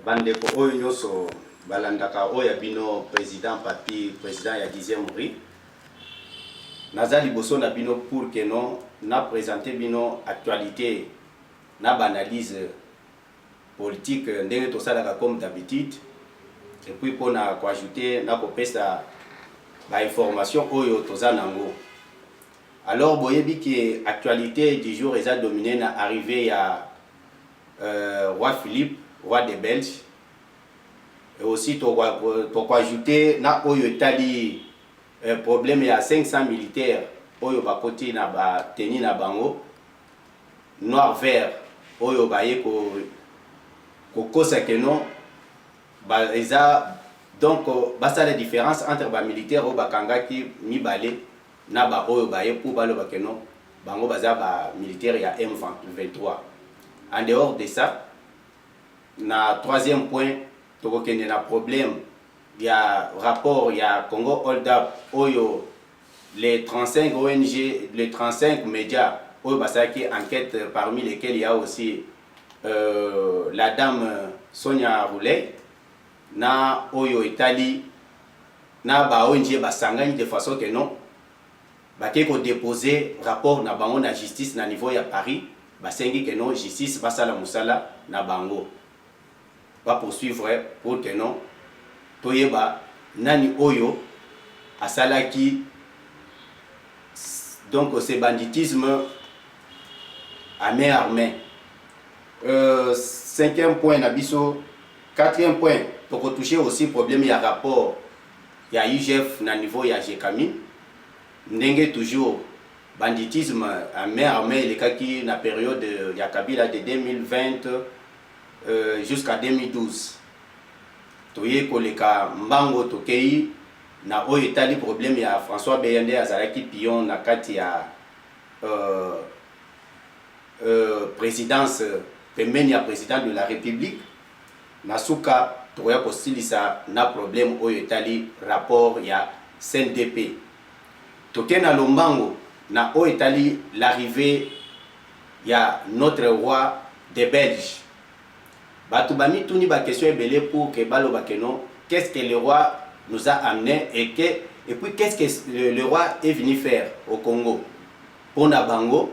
bandeko oyo nyonso balandaka oyo bino président papi président ya 10e Mori naza liboso na bino pour que non na présenter bino actualité na analyse politique ndenge tosalaka comme d'habitude et puis pour na ko ajouter na ko pesa ba information oyo toza nango. Alors boyebi que actualité du jour est dominée na arrivée à roi Philippe, roi des Belges. Et aussi to ajouter na oyo tali problème ya 500 militaires oyo ba côté na ba teni na bango noir vert oyo ba ye ko kosa que non ba eza donc basa la différence entre ba militaires o ba kangaki mibale na ba oyo ba ye pour ba lo ba que non bango baza ba militaires ya M23. En dehors de ça, na troisième point, il y a un problème, il y a un rapport, il y a Congo Hold Up, oyo, les 35 ONG, les 35 médias, oyo basaki enquête parmi lesquels il y a aussi la dame Sonia Rouley, na oyo Italie, na ba ONG basangani de façon que non, bakeko déposer rapport na bango na justice na niveau ya Paris. Basengi que non justice basala musala na bango va poursuivre pour que non toyeba nani oyo asalaki donc c'est banditisme à main armée. Cinquième point na biso. Quatrième point pour toucher aussi problème ya rapport ya IGF na niveau ya GECAMI ndenge toujours banditisme à main armée les cas qui na période ya Kabila de 2020 jusqu'à 2012 toye koleka mbango tokei na oyo etali problème ya François Beyende azalaki pion na kati ya présidence pembeni ya président de la République na suka toya kosilisa na problème oyo etali rapport ya CNDP toke na lombango na o Italie l'arrivée ya notre roi des Belges. Batu bami tuni ba question belé pour que balo bakeno qu'est-ce que le roi nous a amené et puis qu'est-ce que le roi est venu faire au Congo pour na bango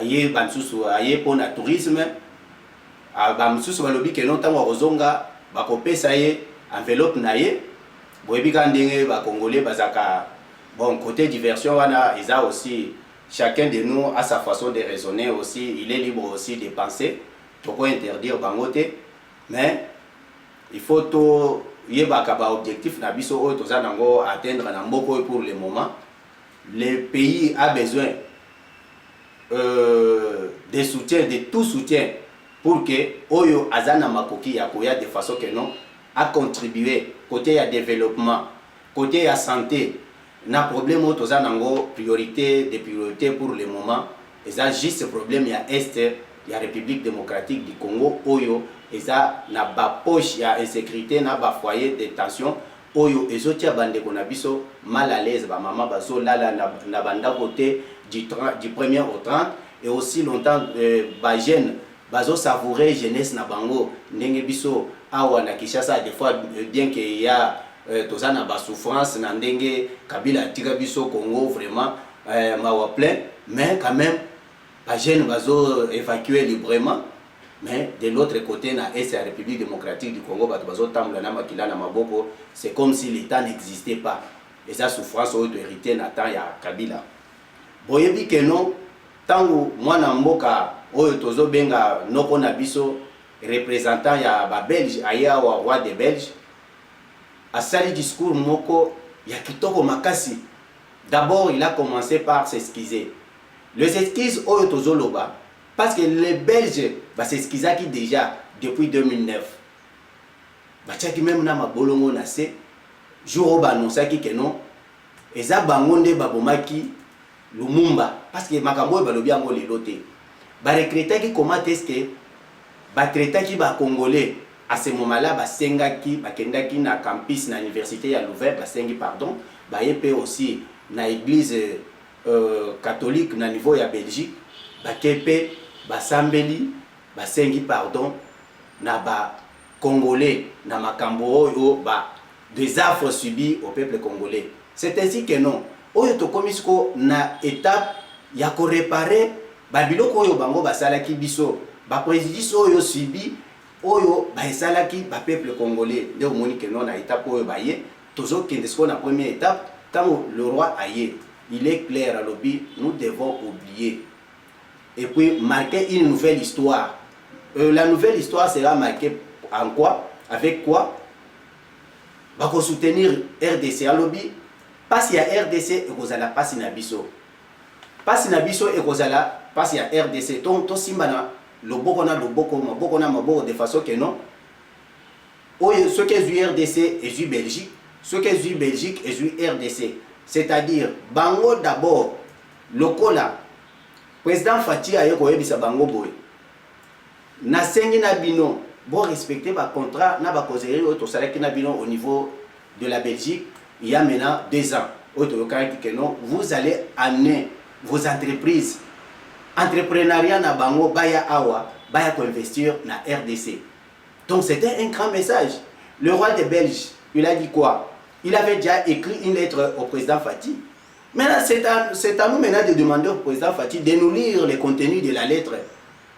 aye bansusu aye pour na tourisme ba msusu balobi que non tango kozonga ba kopesa ye enveloppe na ye boyebi ka ndenge ba congolais bazaka. Bon, côté diversion, il a aussi, chacun de nous a sa façon de raisonner aussi, il est libre aussi de penser, pourquoi interdire Bangote, mais il faut tout, il y a un objectif, atteindre pour le moment. Le pays a besoin de soutien, de tout soutien, pour que Oyo Azana Makoki Yakoya de façon que non, a contribué côté à développement, côté à santé. Na problème autres nango priorité des priorités pour le moment et ça juste problème ya est ya République démocratique du Congo oyo et ça na ba poche ya insécurité na ba foyer de tension oyo ezotia bande ko na biso mal à l'aise ba maman bazo lala na banda côté du 1er au 30 et aussi longtemps ba jeune bazo savourer jeunesse na bango ndenge biso awa na Kinshasa des fois bien que il y a tozana ba souffrance na ndenge Kabila tika biso Congo vraiment mawa plein mais quand même les jeunes bazo évacuer librement mais de l'autre côté na est la République démocratique du Congo bazo tamla na makila na maboko c'est comme si l'état n'existait pas et ça souffrance auto hérité na temps ya Kabila boyebi que non tango mwana mboka oyo tozo benga noko na biso représentant ya ba Belge aya wa roi des Belges à sali discours moko ya kitoko makasi. D'abord il a commencé par s'excuser. Les excuses oyo tozoloba parce que les Belges ba s'excusaki déjà depuis 2009. Ba tchaki même na mabolongo na se jour ba annonçaki que non eza bango nde babomaki Lumumba parce que makambo ba lobi yango lelo te. Ba recrétaki comment est-ce que ba traitaki ba congolais. À ce moment-là, basengaki bakendaki na campus na université ya Louvain, basengi pardon, bayepe aussi na église catholique na niveau ya Belgique, bakepe basambeli basengi pardon na ba congolais na makambo oyo des affres subies au peuple congolais. C'est ainsi que non. Oyo to komisiko na étape ya ko réparer babiloko oyo bango basalaki biso ba préjudice oyo subi oyo basalaki ba peuple congolais. Nde omoni que non na étape oyo baye tozo kende siko na première étape tant le roi aye. Il est clair à l'obi, nous devons oublier et puis marquer une nouvelle histoire. La nouvelle histoire sera marquée en quoi? Avec quoi? Bako soutenir RDC à lobby. Passe ya RDC et kozala passe na biso. Passe na biso et kozala passe ya RDC. To simbana loboko na maboko de façon que non. Ce qui est du RDC et du Belgique, ce qui est du Belgique et du RDC. C'est-à-dire bango d'abord lokola président Fati aye koyebisa bango boy. Na sengi na bino bon respecter ba contrat na ba causerie to salaki na bino au niveau de la Belgique il y a maintenant 2 ans. Vous allez amener vos entreprises entrepreneuriat na bango baya awa baya ko investir na RDC. Donc c'était un grand message. Le roi des Belges, il a dit quoi? Il avait déjà écrit une lettre au président Fati. Maintenant c'est à nous maintenant de demander au président Fati de nous lire le contenu de la lettre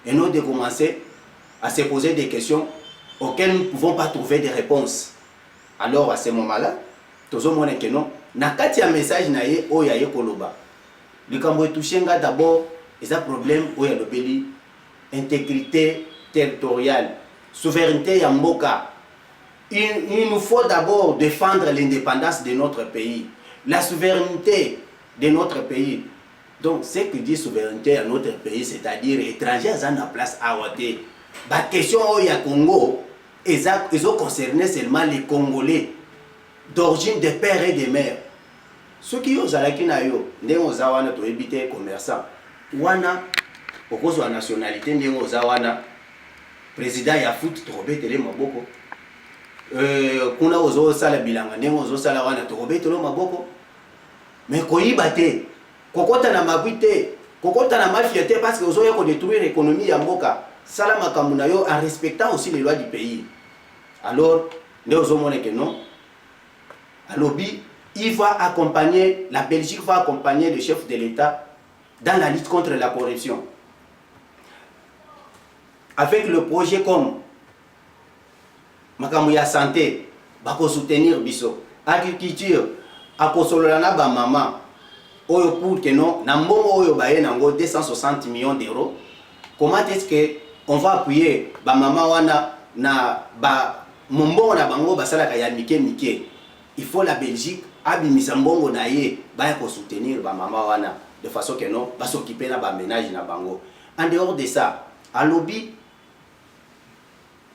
et non de commencer à se poser des questions auxquelles nous ne pouvons pas trouver des réponses. Alors à ce moment-là, tozo mona que non, na kati ya message na ye o ya ye koloba. Likambo etushenga d'abord, eza problème o ya lobeli intégrité territoriale, souveraineté ya mboka. Il nous faut d'abord défendre l'indépendance de notre pays, la souveraineté de notre pays. Donc ce que dit souveraineté à notre pays, c'est-à-dire étrangers à la place à Ouate. La question au Congo, ils ont concerné seulement les Congolais d'origine de pères et de mères. Ceux qui ont zalaki na yo, ndengo zawana to ebité commerçant. Wana okozo la nationalité ndengo zawana président ya foot to betele maboko. Kuna ozo sala bilanga ndengo ozo sala wana to betele maboko. Mais koyiba te, kokota na mabwite, kokota na mafia te parce que ozo ya ko détruire l'économie ya mboka. Sala makambo na yo en respectant aussi les lois du pays. Alors, nous avons que non. À lobby, il va accompagner, la Belgique va accompagner le chef de l'État dans la lutte contre la corruption. Avec le projet comme Makamouya Santé, bako soutenir biso, agriculture, akosolana ba maman, oyo pour que non, na mbongo oyo baye nango 260 millions d'euros. Comment est-ce que on va appuyer ba maman wana na ba mbongo na bango basalaka ya mike? Il faut la Belgique abimisa mbongo na ye ba ko soutenir ba maman wana de façon que non ba s'occuper na ba ménage na bango. En dehors de ça, à lobby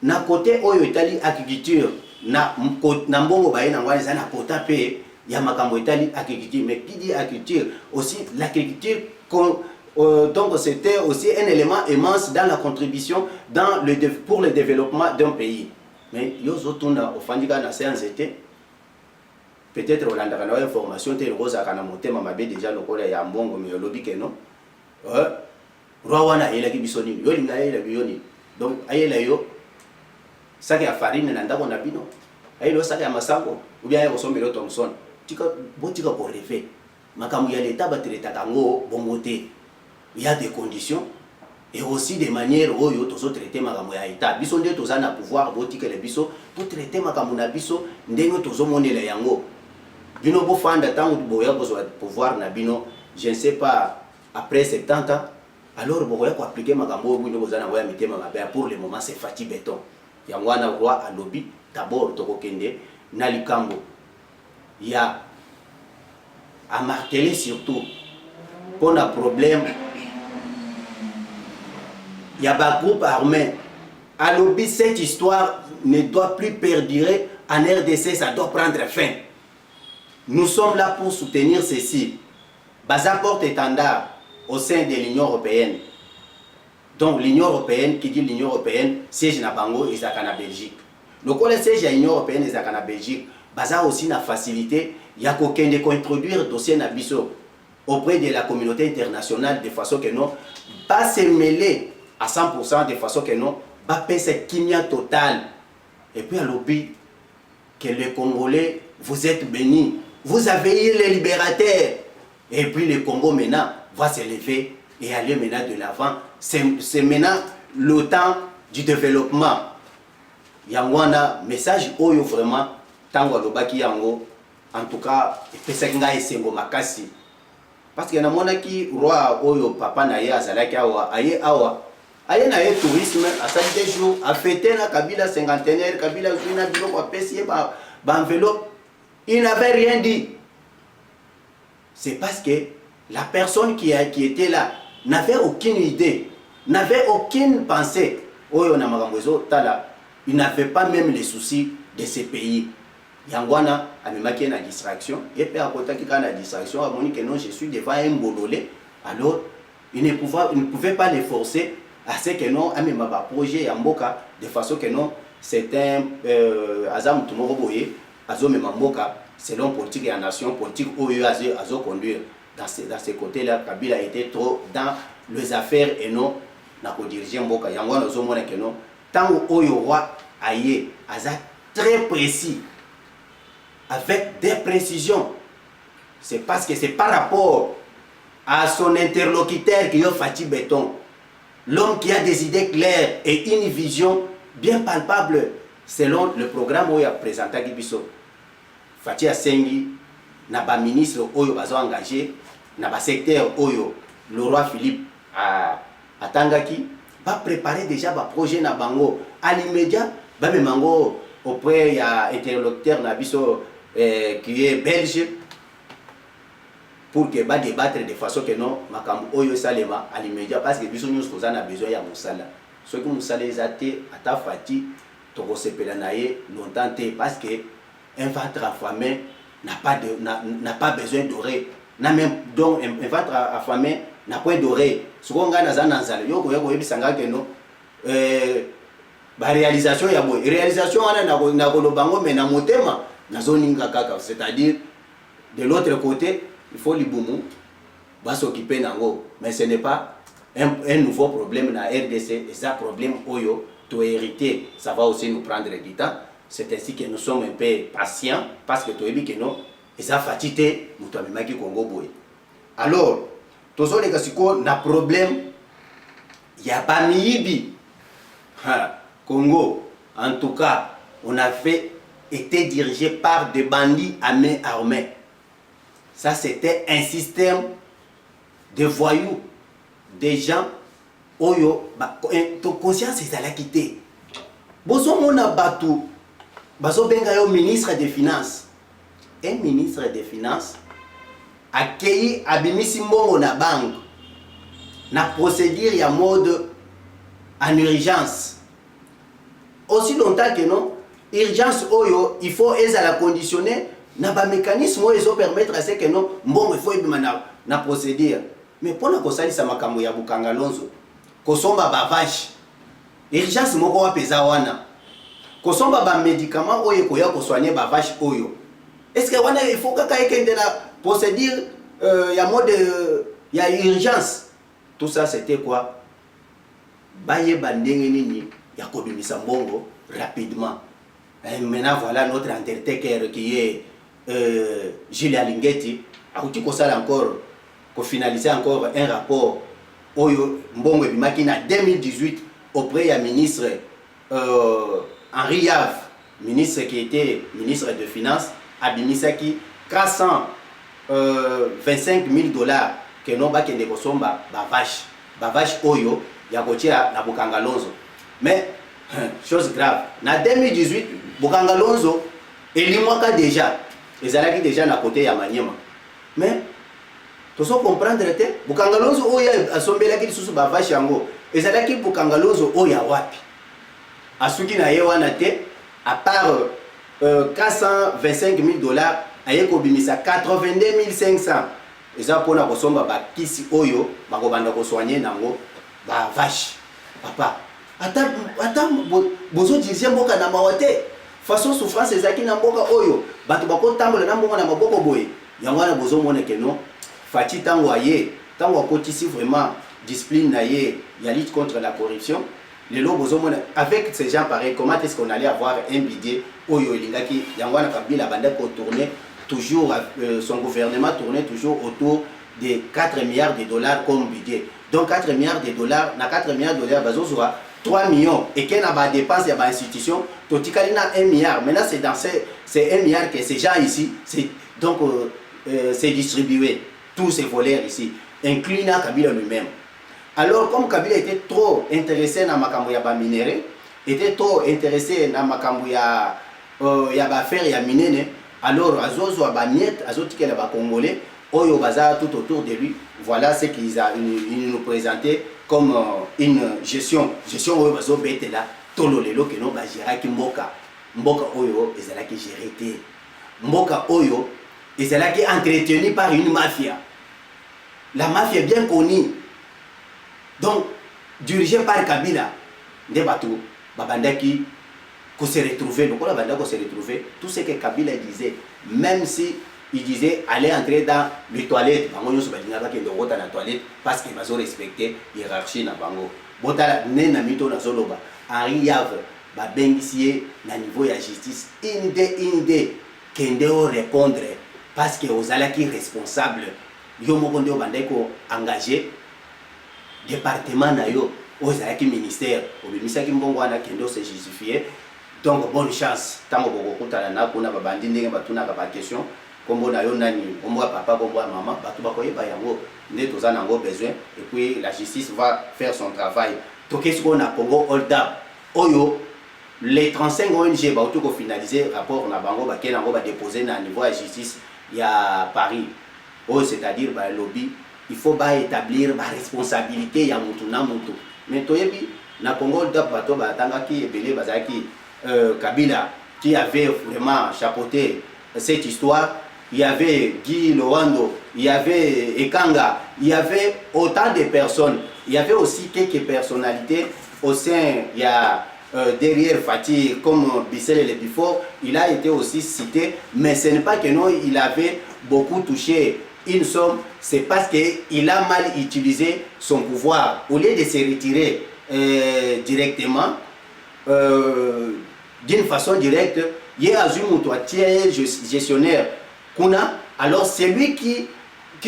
na côté oyo etali agriculture na mbongo baye na ngwana na kota pe ya makambo etali agriculture, mais qui dit agriculture aussi l'agriculture donc c'était aussi un élément immense dans la contribution pour le développement d'un pays. Mais yozo tuna ofandika na séance été peut-être Olanda kana information te roza kana motema mabe déjà lokola ya mbongo mais lobby que non roi wana ela ki bisoni yo linga ela bioni donc ayela yo saki ya farine na ndako na bino ayelo saki ya masango ou bien ayo sombelo Thomson tika botika ko rêver makamu ya l'état ba traiter kango bongote. Il y a des conditions et aussi des manières où ils ont traité makamu ya état biso nde tozana pouvoir botika le biso pour traiter makamu na biso ndenge tozomonela yango bino bo fanda tango boya bozo pouvoir na bino je ne sais pas après 70 ans alors boya ko appliquer makambo bino bozana boya mitema mabe pour le moment c'est Fati Béton yango na roi à lobby d'abord tokokende na likambo il y a à marteler surtout pour un problème. Il y a un groupe armé. À lobby, cette histoire ne doit plus perdurer en RDC, ça doit prendre fin. Nous sommes là pour soutenir ceci. Baza porte-étendard au sein de l'Union européenne. Donc l'Union européenne, qui dit l'Union européenne, siège na Bango et Zakana Belgique. Donc quand le siège à l'Union européenne et Zakana Belgique, Baza aussi na facilité, il y a qu'aucun de introduire dossier na biso auprès de la communauté internationale de façon que non, pas se mêler à 100% de façon que non, pas payer cette kimia totale et puis à l'objet que les Congolais, vous êtes bénis, vous avez eu les libérateurs, et puis le Congo maintenant va se lever et aller maintenant de l'avant. C'est maintenant le temps du développement. Yangwana, message oyo vraiment, tango alobaki yango, en tout cas, pesaki nga esengo makasi. Parce que namonaki roi oyo papa na ye azalaki awa, aye na ye tourisme, asali des jours, a fêté na Kabila cinquantenaire, Kabila zuna biloko apesi ba enveloppe. Il n'avait rien dit. C'est parce que la personne qui était là n'avait aucune idée, n'avait aucune pensée. Oyo na makambozo tala, il n'avait pas même les soucis de ces pays. Yangwana a même marqué la distraction. Et puis à côté de la distraction, a dit que non, je suis devant un bololé. Alors, il ne pouvait pas les forcer à ce que non, à même un projet Yamboka, de façon que non, c'est un Azam Tumoroboye, Azo Memamboka, selon politique et la nation, politique OEU Azo conduire. Dans ces côtés-là, Kabila était trop dans les affaires et non dans le diriger Mboka. Yangwana Azo Mona que non, tant que OEU roi aïe, Aza très précis. Avec des précisions. C'est parce que c'est par rapport à son interlocuteur qui a Fati Béton. L'homme qui a des idées claires et une vision bien palpable selon le programme où il a présenté Gibiso. Fati Asengi, n'a pas ministre Oyo Bazo engagé, n'a pas secteur Oyo, le roi Philippe à Tangaki, va préparer déjà un projet na bango. À l'immédiat, va me mango auprès il y a interlocuteur Nabiso qui est belge pour que va débattre de façon que non makambo oyo salema à l'immédiat parce que biso nous qu'on a besoin ya musala ce que musala ezate ata fati to sepela naie longtemps parce que un ventre affamé n'a pas besoin d'oreille na même donc un ventre affamé n'a point d'oreille ce qu'on gagne dans nzala yoko yebisanga que non ba réalisation ya boy réalisation wana na kolobango mais na motema c'est-à-dire de l'autre côté il faut l'Iboumou va s'occuper d'ango mais ce n'est pas un nouveau problème dans la RDC et ça problème oyo to hérité ça va aussi nous prendre du temps c'est ainsi que nous sommes un peu patients parce que tu dis que non et ça fatigué nous t'avons qui Congo boy alors tous les cas na problème il y a pas miibi Congo en tout cas on a fait était dirigé par des bandits à main armée. Ça, c'était un système de voyous, des gens, oyo, ton conscience est à la quitter. Bozo mona batu, bazo benga yo ministre des Finances. Un ministre des Finances accueilli abimisi mbongo na banque. Na procédure ya mode en urgence. Aussi longtemps que non, urgence oyo il faut la conditionner na ba mécanisme oyo permettre à ce que non bon il faut na procédure mais pour na kosalisa makambo ya bukanga lonzo kosomba ba vache urgence moko wa peza wana kosomba ba médicament oyo koya ko soigner ba vache oyo est-ce que wana il faut kaka ekende na procédure ya mode ya urgence tout ça c'était quoi baye bandenge nini ya kobimisa mbongo rapidement. Et maintenant voilà notre undertaker qui est Julia Lingeti a encore pour finaliser encore un rapport Oyo Mbongo Bimaki en 2018 auprès du ministre Henri Yav, ministre qui était ministre de Finances, à Bimisaki 425 000 $ que non ba kende kosomba ba vache Oyo ya kotia na Bukanga Lonzo. Mais chose grave, en 2018 Bukanga Lonzo elimwaka déjà ezalaki déjà na côté ya Maniema. Mais tozo comprendre te Bukanga Lonzo oyo asombelaki lisusu ba vache yango ezalaki Bukanga Lonzo oyo wapi asuki na ye wana te à part 425 000 $ aye kobimisa 82 500 eza pona kosomba ba kisi oyo bakobanda ko soigner nango ba vache papa ata bozo dirige mboka na mawote façon souffrance ezaki na mboka oyo bato bakotambola na mboka na maboko boye yango na bozo mona que non fati tango aye tango akotisi vraiment discipline na ye ya lutte contre la corruption Les lobes, avec ces gens pareils, comment est-ce qu'on allait avoir un budget Oyo Elingaki, Yangwana Kabila Banda pour tourner toujours, son gouvernement tournait toujours autour de 4 milliards de dollars comme budget. Donc 4 milliards de dollars, na 4 milliards de dollars, 3 millions. Et qu'il y a des dépenses, il y a des institutions, Totikali na 1 milliard. Maintenant, c'est 1 milliard que ces gens ici, donc c'est distribué, tous ces voleurs ici, incluant Kabila lui-même. Alors, comme Kabila était trop intéressé dans Makambo ya minéré, était trop intéressé dans Makambo ya affaire ya minene, alors Azozo a baniet, Azozo a ba Congolais, Oyo Baza tout autour de lui. Voilà ce qu'ils nous présentaient comme une gestion. Gestion Oyo Bazo bete là, tolo lelo que no ba gérer ki mboka. Mboka Oyo ezala ki géré. Mboka Oyo ezala ki entretenu par une mafia. La mafia bien connue. Donc, dirigé par Kabila, des bateaux, Babandaki, qu'on s'est retrouvé, donc on a s'est retrouvé, tout ce que Kabila disait, même si il disait aller entrer dans les toilettes, Bango se badina ba kendo rota na toilette parce qu'il va respecter hiérarchie na Bango. Bota né na mito na zoloba, Henri Yave, ba bengisie na niveau ya justice, inde kendo répondre parce que aux alaki responsable, yo moko ndio bandeko engagé département na yo ozalaki ministère obimisaki mbongo wana kendo se justifier. Donc bonne chance tango bokokutana na kuna babandi ndenge batunaka ba question kombo na yo nani kombo papa kombo maman batu bakoyeba yango nde toza nango besoin et puis la justice va faire son travail. Tokesi ko na Congo hold up oyo les 35 ONG ba tout ko finaliser rapport na bango ba kenango ba déposer na niveau ya justice ya Paris, c'est-à-dire ba lobby. Il faut pas établir la responsabilité ya mutu na mutu. Mais toyebi na Congo d'ap bato batanga ki ebele bazaki Kabila qui avait vraiment chapeauté cette histoire. Il y avait Guy Lowando, il y avait Ekanga, il y avait autant de personnes. Il y avait aussi quelques personnalités au sein, il y a derrière Fatih comme Bissel et les Bifort, il a été aussi cité, mais ce n'est pas que non, il avait beaucoup touché une somme, c'est parce qu'il a mal utilisé son pouvoir. Au lieu de se retirer directement, d'une façon directe, il y a un gestionnaire Kuna, alors c'est lui qui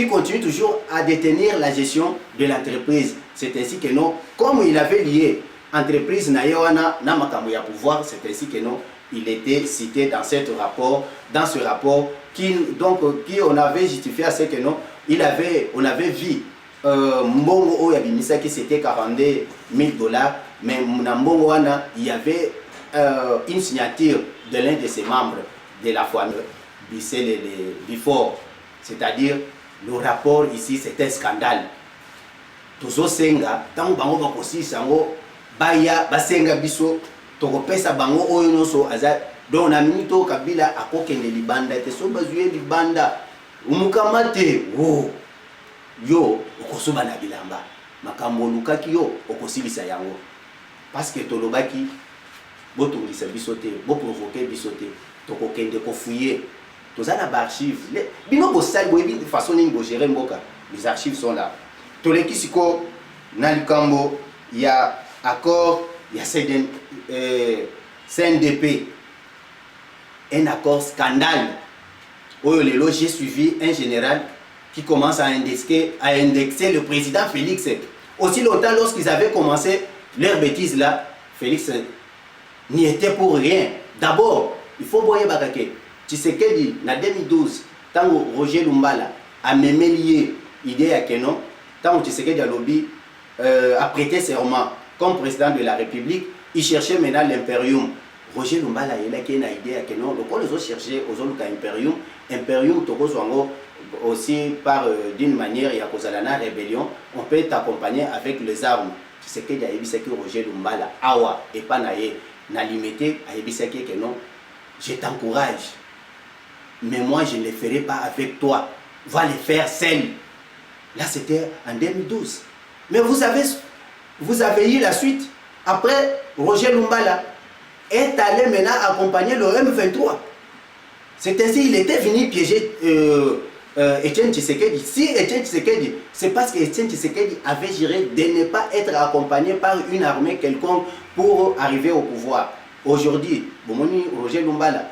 continue toujours à détenir la gestion de l'entreprise. C'est ainsi que non, comme il avait lié entreprise na yoana na makambo ya pouvoir, c'est ainsi que non, il était cité dans ce rapport qui on avait justifié à ce que non, on avait vu mbongo o ya bimisa qui c'était 42 000 $, mais na mbongo wana il y avait une signature de l'un de ses membres de la famille Bissel et Bifort, c'est-à-dire le rapport ici c'est un scandale. Tozo senga tango bango bakosi sango baya basenga biso tokopesa bango oyo noso aza donc na minito Kabila akokende libanda te so bazuye libanda umukamate wo yo okosoba na bilamba makambo lukaki yo okosilisa yango parce que tolobaki botungisa biso te bo provoquer biso te tokokende kofouiller tozana ba archives bino ko sali boyebi de façon nini bo gérer mboka. Les archives sont là. Toleki siko na likambo ya accord ya CNDP, un accord scandale. Oyo lelo j'ai suivi un général qui commence à indexer le président Félix. Aussi longtemps lorsqu'ils avaient commencé leur bêtise là, Félix n'y était pour rien. D'abord, il faut voir bakake. Tshisekedi na 2012, tango Roger Lumbala a même lié idée à Kenon, tango Tshisekedi a lobby a prêté serment comme président de la République, il cherchait maintenant l'impérium. Roger Lumbala il a une idée à Kenon, donc on les a cherché aux autres impérium, impérium tokozwango aussi par d'une manière il y a Kozalana rébellion, on peut t'accompagner avec les armes. Tshisekedi a dit que Roger Lumbala awa et pas naé na limité a dit que non, je t'encourage. Mais moi je ne le ferai pas avec toi. Va le faire seul. Là c'était en 2012. Mais vous avez eu la suite. Après, Roger Lumbala est allé maintenant accompagner le M23. C'est ainsi qu'il était venu piéger Etienne Tshisekedi. Si Etienne Tshisekedi, c'est parce que Etienne Tshisekedi avait juré de ne pas être accompagné par une armée quelconque pour arriver au pouvoir. Aujourd'hui, Bomoni Roger Lumbala,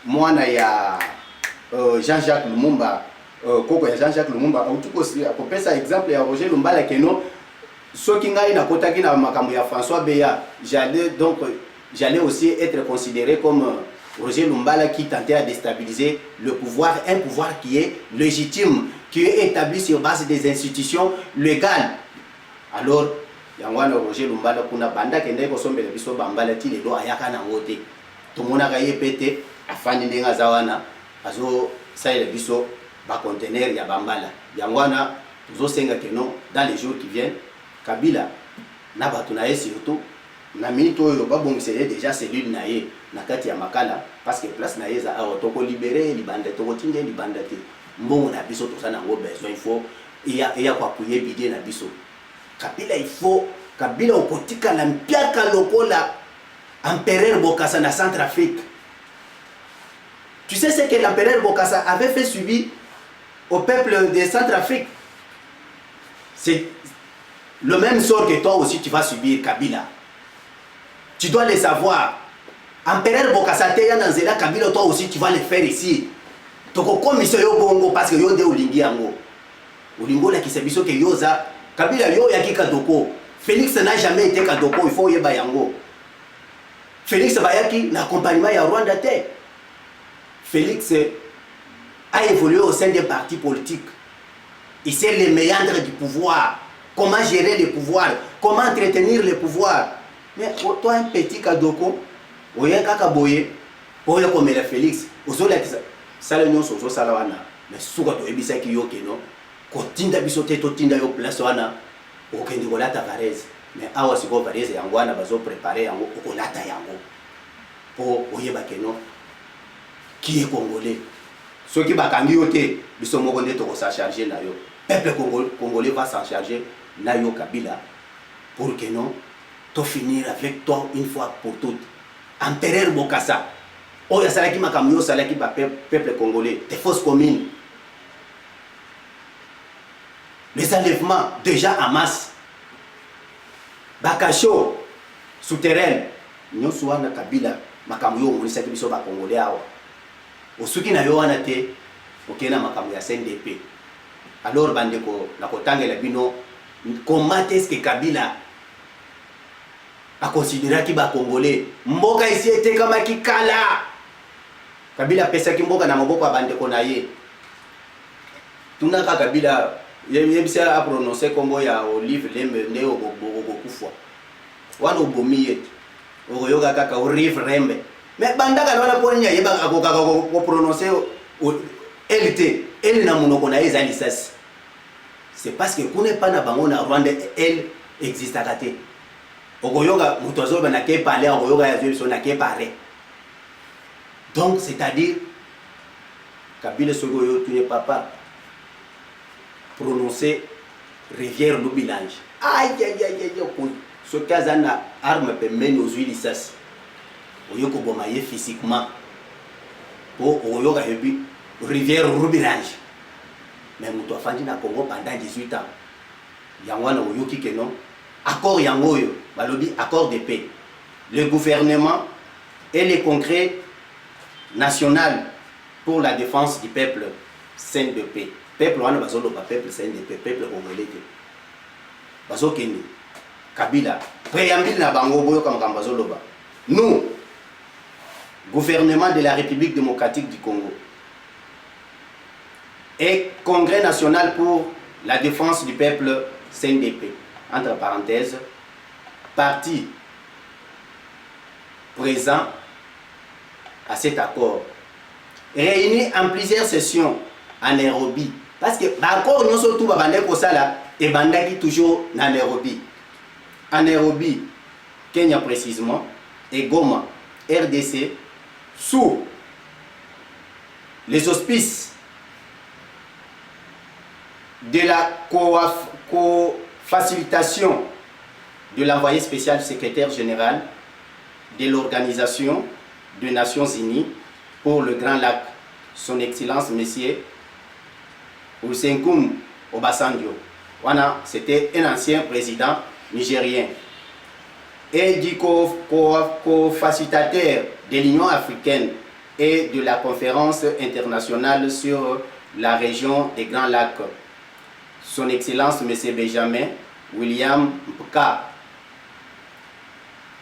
moi, il y a Jean-Jacques Lumumba, Koko ya Jean-Jacques Lumumba, en tout cas, pour faire ça exemple, il y a Roger Lumbala qui non, ceux qui n'ont pas kotaki na makambo ya François Beya, j'allais aussi être considéré comme Roger Lumbala qui tentait à déstabiliser le pouvoir, un pouvoir qui est légitime, qui est établi sur base des institutions légales. Alors, Yangwana Roger Lumbala kuna banda kende ko sombele biso bambala ti lelo ayaka na ngote. Tomona ka yepete afandi ndenga zawana azo saile biso ba conteneur ya bambala. Yangwana tuzo senga keno dans les jours qui viennent Kabila na batu na ye surtout na minute oyo babongisele déjà cellule na ye na kati ya makala parce que place na ye za awa toko libérer libanda toko tinde libanda te mbongo na biso to sana ngo besoin il faut iya kwa kuye bidie na biso Kabila il faut Kabila okotika na mpiaka lokola empereur Bokassa na Centrafrique. Tu sais ce que l'empereur Bokassa avait fait subir au peuple de Centrafrique? C'est le même sort que toi aussi tu vas subir, Kabila. Tu dois le savoir. Empereur Bokassa teya na nzela Kabila, toi aussi tu vas le faire ici. Toko commission yo bongo parce que yo de olingi yango. Olingo la kisebiso ke yoza Kabila yo yaki kadoko. Félix n'a jamais été kadoko, il faut yeba yango. Félix bayaki na accompagnement ya Rwanda te. Félix a évolué au sein des partis politiques. Il sait les méandres du pouvoir. Comment gérer le pouvoir, comment entretenir le pouvoir. Mais toi, un petit kadoko, oye kaka boye, oye comme le Félix, ozola kisa, sala nyon sozo sala wana, mais suka to ebisa ki yo keno, ko tinda biso te to tinda yo place wana, okende ko lata Varese, mais awa siko Varese yango wana bazo préparer yango ko lata yango. Po oye ba keno, qui est congolais. Ceux qui bakangi yo te, biso moko nde to ko sa charger na yo. Peuple congolais va s'en charger. Nayo Kabila pour que non to finir avec toi une fois pour toutes. Empereur Bokassa oya salaki makamyo salaki ba peuple congolais des fausses communes, les enlèvements déjà en masse, Bakacho souterrain nyonso wana Kabila makamyo monisaki biso ba congolais awa osuki na yo wana te okena makamyo ya CNDP. Alors bandeko nakotangela bino comment est-ce que Kabila a considéré qu'il va congolais mboka ici était comme kikala Kabila pesa kimboka na maboko abande konaye tunaka Kabila yebisa a prononcer kombo ya Olive Lembe ne okokufwa wana obomiye oyoga kaka Olive Lembe mais bandaka wana ponya yeba akoka ko prononcer LT elle na munoko na ezali sasi. C'est parce que vous n'êtes pas dans le Rwanda, elle existe à côté. Ogoyoga, Mutozo, n'a qu'à parler, Ogoyoga, n'a qu'à parler. Donc, c'est-à-dire, Kabila Sogoyo, tu n'es pas prononcé rivière Loubilange. Aïe, aïe, aïe, aïe, ce cas a arme peut mener aux huiles sas. Oyoko bomaye physiquement. Pour Ogoyoga, rivière Loubilange. Mais nous avons fait Congo pendant 18 ans. Yangwana Oyoki Kenon, accord Yangoyo, balobi accord de paix. Le gouvernement et les congrès national pour la défense du peuple saint de paix. Peuple wana bazolo ba peuple saint de paix, peuple congolais. Bazokeni Kabila, préambule na bango boyo comme bazolo ba. Nous, gouvernement de la République démocratique du Congo, et Congrès national pour la défense du peuple CNDP, entre parenthèses, parti présent à cet accord, réunis en plusieurs sessions en Nairobi, parce que l'accord nous surtout et bandaki toujours en Nairobi. En Nairobi, Kenya précisément, et Goma, RDC, sous les auspices de la co-facilitation de l'envoyé spécial secrétaire général de l'Organisation des Nations Unies pour le Grand Lac, son Excellence Monsieur Olusegun Obasanjo. C'était un ancien président nigérien. Et du co-facilitateur de l'Union africaine et de la conférence internationale sur la région des Grands Lacs, Son Excellence M. Benjamin William Mpka.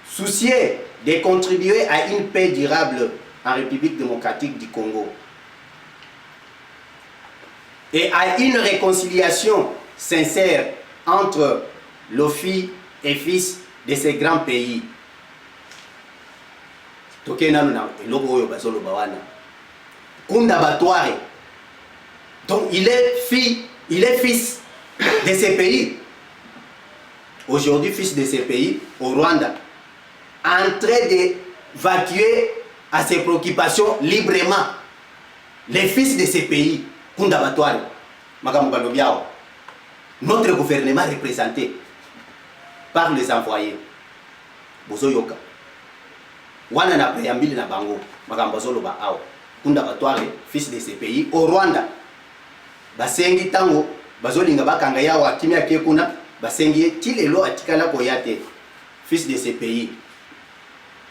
Soucieux de contribuer à une paix durable en République démocratique du Congo et à une réconciliation sincère entre les filles et fils de ces grands pays. Donc il est fils de ces pays. Aujourd'hui, fils de ces pays, au Rwanda, en train d'évacuer à ses préoccupations librement les fils de ces pays. Notre gouvernement représenté par les envoyés. Bozoyoka. Wana na préambile na bango. Makambazolo ba awa. Kunda batware fils de ces pays au Rwanda. Basengi tango bazolinga bakanga yawa kimia kekuna basengi tilelo atikala koyate fils de ces pays.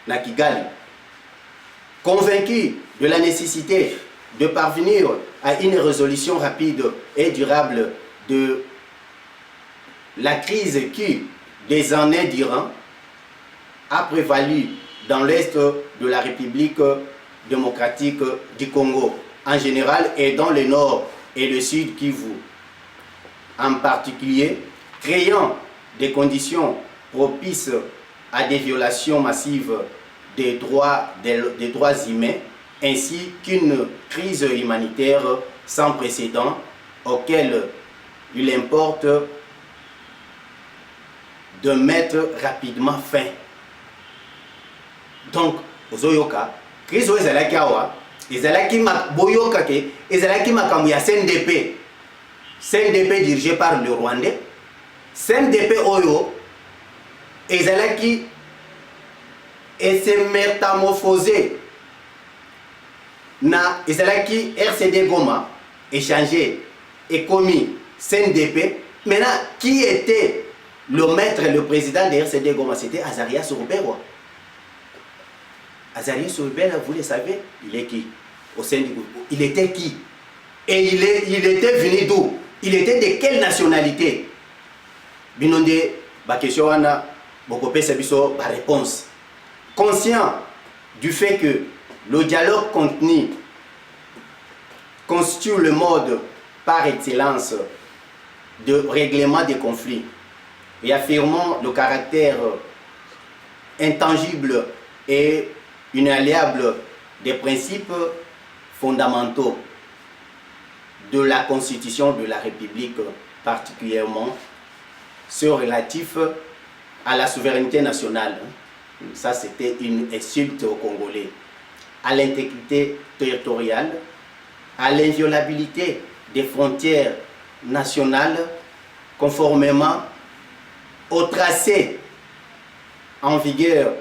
Na Kigali. Convaincu de la nécessité de parvenir à une résolution rapide et durable de la crise qui, des années durant, a prévalu dans l'est de la République démocratique du Congo en général et dans le nord et le sud Kivu en particulier, créant des conditions propices à des violations massives des droits humains ainsi qu'une crise humanitaire sans précédent auquel il importe de mettre rapidement fin. Donc, Ozoyoka, crise ezalaki awa, ezalaki boyoka ke, ezalaki makambo ya CNDP. CNDP dirigé par le Rwandais. CNDP oyo, ezalaki et s'est métamorphosé na ezalaki RCD Goma échangé et commis CNDP. Maintenant, qui était le maître, le président de RCD Goma? C'était Azarias Ruberwa. Azarias Ruberwa, vous le savez, il est qui au sein du groupe? Il était qui? Et il était venu d'où? Il était de quelle nationalité? Binonde, ba question wana, bokopé sabiso ba réponse. Conscient du fait que le dialogue contenu constitue le mode par excellence de règlement des conflits et affirmant le caractère intangible et inaliénable des principes fondamentaux de la Constitution de la République, particulièrement ceux relatifs à la souveraineté nationale. Ça, c'était une insulte aux Congolais. À l'intégrité territoriale, à l'inviolabilité des frontières nationales, conformément au tracé en vigueur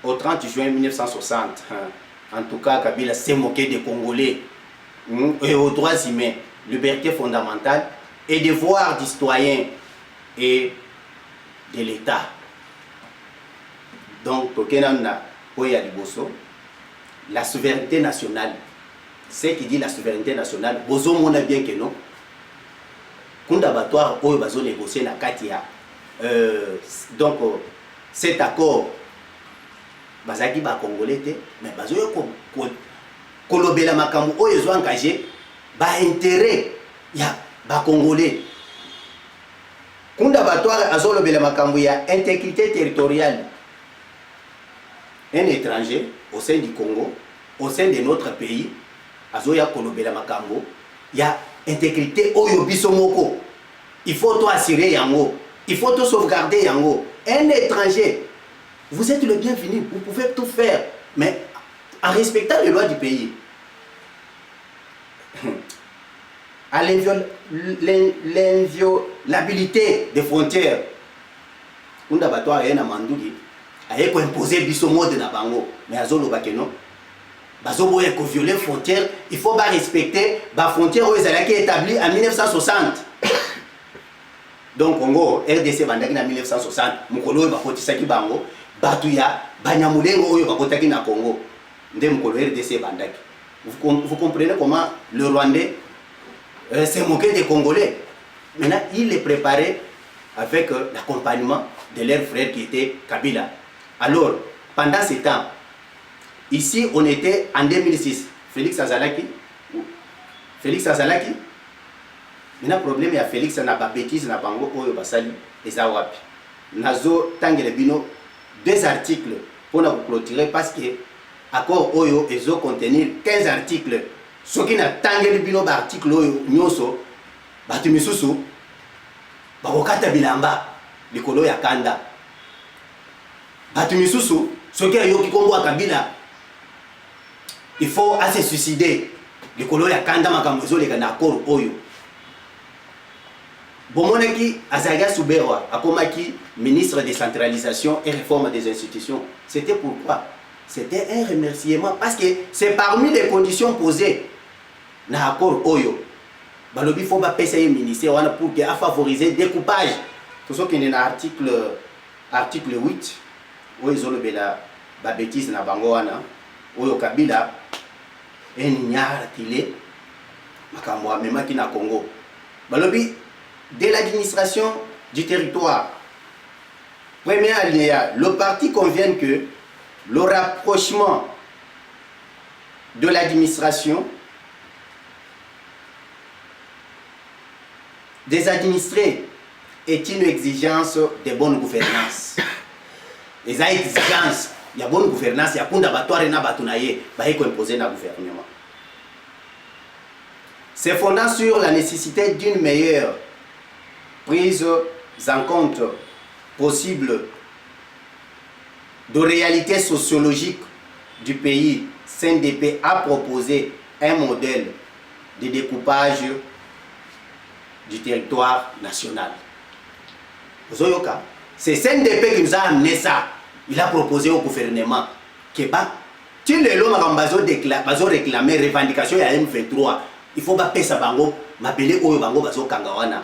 au 30 juin 1960. En tout cas, Kabila s'est moqué des Congolais et aux droits humains, liberté fondamentale et devoirs du citoyen et de l'État. Donc, la souveraineté nationale, ce qui dit la souveraineté nationale, bozo mona bien que non. Kunda batoire oyo bazo négocier na katia. Donc cet accord bazaki ba congolais te, mais bazo yo kolobela makambo oyo zo engagé ba intérêt ya ba congolais. Kunda batoire azolobela makambo ya intégrité territoriale. Un étranger au sein du Congo, au sein de notre pays, azoya kolobela makambo, il y a intégrité oyo bisomoko. Il faut tout assurer yango, il faut tout sauvegarder yango. Un étranger, vous êtes le bienvenu, vous pouvez tout faire, mais en respectant les lois du pays. À l'inviolabilité des frontières. On a battu à un mandouki. Aye ko imposer biso mode na bango mais azolo bakeno bazoboya ko violer frontière, il faut pas respecter la frontière où elle a été établie en 1960. Donc Congo RDC bandaki na 1960 mukolo bakotisaki bango batu ya banyamulengo oyo bakotaki na Congo nde mukolo RDC bandaki. Vous comprenez comment le Rwandais s'est moqué des Congolais. Maintenant, il est préparé avec l'accompagnement de leur frère qui était Kabila. Alors, pendant ce temps, ici, on était en 2006. Félix Azalaki. Maintenant, le problème, il y a Félix, n'a pas bêtise, n'a pas bango, oyo basali, et ça wapi. Nazo, tangele bino, 2 articles pour nous clôturer parce que accord oyo ezo contenir 15 articles. Ce qui n'a tangeli bino ba article oyo nyoso, batu misusu, bakokata bilamba, likolo ya kanda. Batu misusu, ce qui a yoki kombo Kabila, il faut se suicider. Likolo ya kanda makambo ezo leka na accord oyo. Bomoneki Azaga Souberwa, akomaki ministre de décentralisation et réforme des institutions. C'était pourquoi? C'était un remerciement parce que c'est parmi les conditions posées dans l'accord Oyo. Balobi faut pas payer le ministère pour favoriser le découpage. Tout ce qui est dans l'article 8, où ils ont la bêtise dans Bangoana, Oyo Kabila, un ignare qu'il est, même qui na Congo. Balobi, de l'administration du territoire. Première alinéa, le parti convient que le rapprochement de l'administration des administrés est une exigence de bonne gouvernance. Les exigences, il y a bonne gouvernance, il y a un abattoir et un batunaye, il faut imposer le gouvernement. C'est fondant sur la nécessité d'une meilleure prise en compte possible de réalité sociologique du pays, CNDP a proposé un modèle de découpage du territoire national. C'est CNDP qui nous a amené ça. Il a proposé au gouvernement que tu les l'homme a réclamé revendication à M23. Il faut pas payer ça bango, m'appeler Oyo bango bazo kangawana.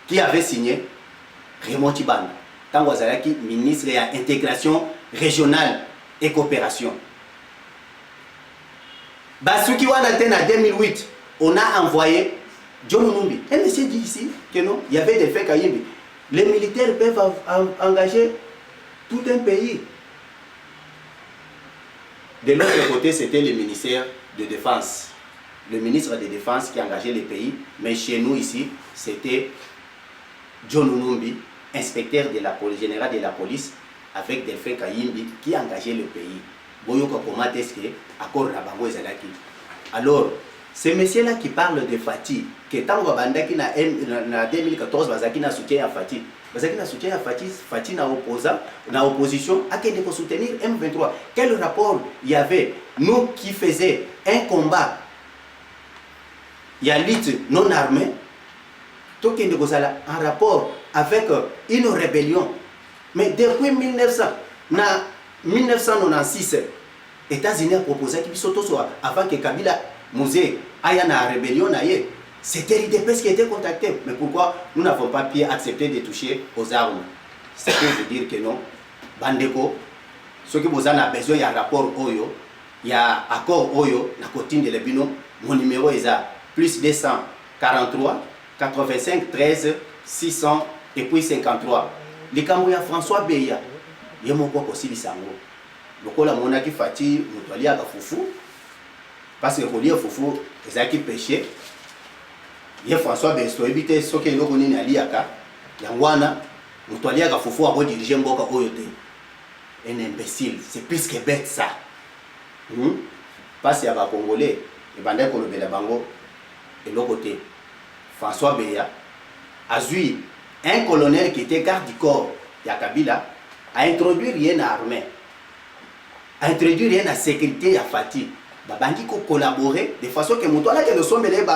Qui avait signé Raymond Tibanda. Tango Azalaki, ministre de l'intégration régionale et coopération. Basuki Wanaten en 2008, on a envoyé John Numbi. Un monsieur dit ici que non, il y avait des faits Kayimbi. Les militaires peuvent engager tout un pays. De l'autre côté, c'était le ministère de Défense. Le ministre de Défense qui engageait les pays. Mais chez nous ici, c'était John Numbi, inspecteur de la police, général de la police, avec Delphin Kayimbi, qui engageait le pays. Boyoka comment est-ce que accord Rabango Ezalaki. Alors, ces messieurs-là qui parlent de Fati, que tant que na 2014, Bazaki na soutien à Fati. Bazaki na soutien à Fati, Fati na opposition, à qui de soutenir M23. Quel rapport il y avait? Nous qui faisions un combat, il y a lutte non armée, tout qui est en rapport avec une rébellion. Mais depuis 1996, les États-Unis ont proposé qu'il soit avant que Kabila Mouzé aille dans la rébellion. C'était l'IDPS qui était contacté. Mais pourquoi nous n'avons pas pu accepter de toucher aux armes? C'est pour vous dire que non. Bandeko, ce que vous avez besoin, il y a un rapport Oyo, il y a un accord Oyo, la cotine de l'Ebino. Mon numéro est à plus 243 85 13 600 et puis 53. Les Camerounais François Beya, il y a mon quoi possible sango. Le col à mon aki fati, nous à Foufou, parce que relier Foufou, les qui péché. Il y a François Besto, éviter ce que nous connaissons à l'IAKA, Yangwana, nous à Foufou à rediriger Mboka Oyote. Un imbécile, c'est plus que bête ça. Parce qu'il y a des Congolais, et Bandai Kolobela Bango, et l'autre côté. François Beya a eu un colonel qui était garde du corps de Kabila, a introduit rien à l'armée, a introduit rien à la sécurité à Fati. Babandi ko collaborer de façon que nous que nous sommes les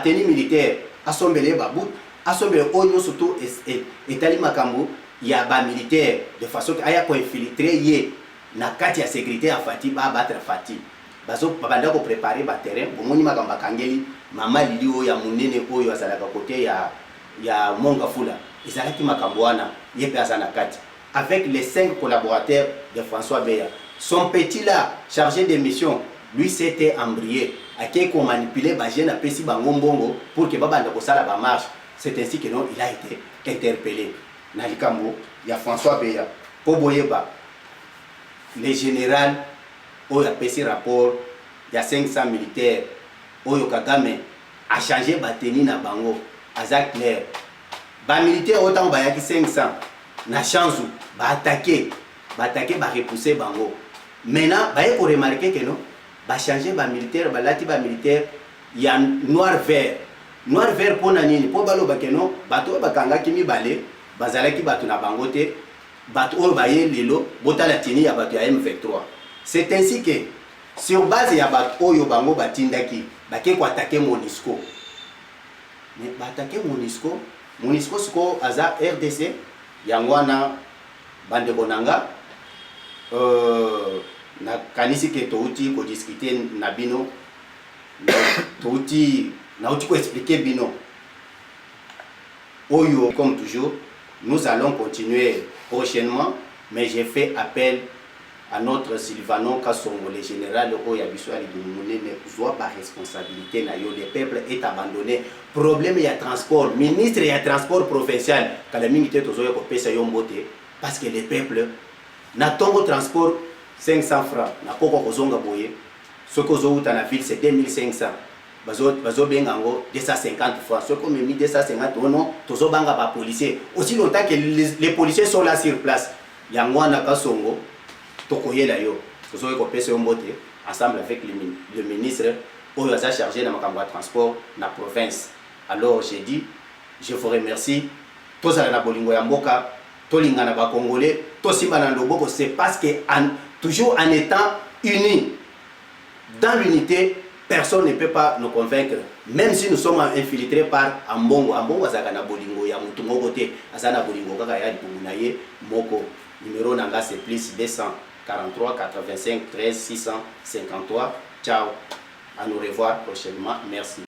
tenue militaire, à sombele babout, à sombele oyo surtout et tali makambo, il y a des militaires de façon que aya ko infiltrer yé na kati ya sécurité à Fati ba battre Fati. bazo babanda ko préparer ba terrain bomoni makamba kangeli mama lili oyo ya munene oyo azalaka côté ya Monga Fula ezalaki makambo wana yepe azana kati avec les 5 collaborateurs de François Beya. Son petit là chargé de mission lui s'était embrayé ake ko manipuler ba jeune apesi bango mbongo pour que babanda ko sala ba marche. C'est ainsi que non il a été interpellé na likambo ya François Beya po boyeba les généraux oyo apesi rapport ya 500 militaires oyo Kagame a changé bateni na bango aza clair ba militaire autant bayaki 500 na chance ba attaquer ba repousser bango maintenant ba ko remarquer que non ba changer ba militaire ba lati ba militaire ya noir vert pona nini po baloba que non bato bakanga kimi balé bazalaki bato na bango te bato oyo baye lelo botala tini ya bato ya M23. C'est ainsi que sur base ya bato oyo bango batindaki bake ko attaquer MONUSCO mais ba attaquer MONUSCO siko aza RDC yangwana bande bonanga na kanisi ke touti ko discuter na bino touti na uti ko expliquer bino oyo. Comme toujours nous allons continuer prochainement, mais j'ai fait appel à notre Sylvano Kassongo, le général Oya Biswali de Mounene, soit par responsabilité, le peuple est abandonné. Problème, il y a transport, ministre, il y a transport provincial, quand la minute est aux parce que le peuple n'a pas transport 500 francs, n'a pas de boye, ce que vous avez dans la ville, c'est 2500. Bazo bengango 250 francs. Ce qu'on me mis 250 non, tozo banga ba policiers. Aussi longtemps que les policiers sont là sur place. Yangwana Kasongo, tokoyela yo. Tozo ko pese mbote ensemble avec le ministre oyo a chargé na makambo transport na province. Alors j'ai dit, je vous remercie. Tozala na bolingo ya mboka, tolingana ba congolais, tosimba na ndoboko, c'est parce que toujours en étant unis dans l'unité. Personne ne peut pas nous convaincre, même si nous sommes infiltrés par Ambongo. Ambongo azaka bolingo ya mutu moko te, azana bolingo kaka ya lipungunaye moko. Numéro nanga c'est plus 243 85 13 653. Ciao, à nous revoir prochainement. Merci.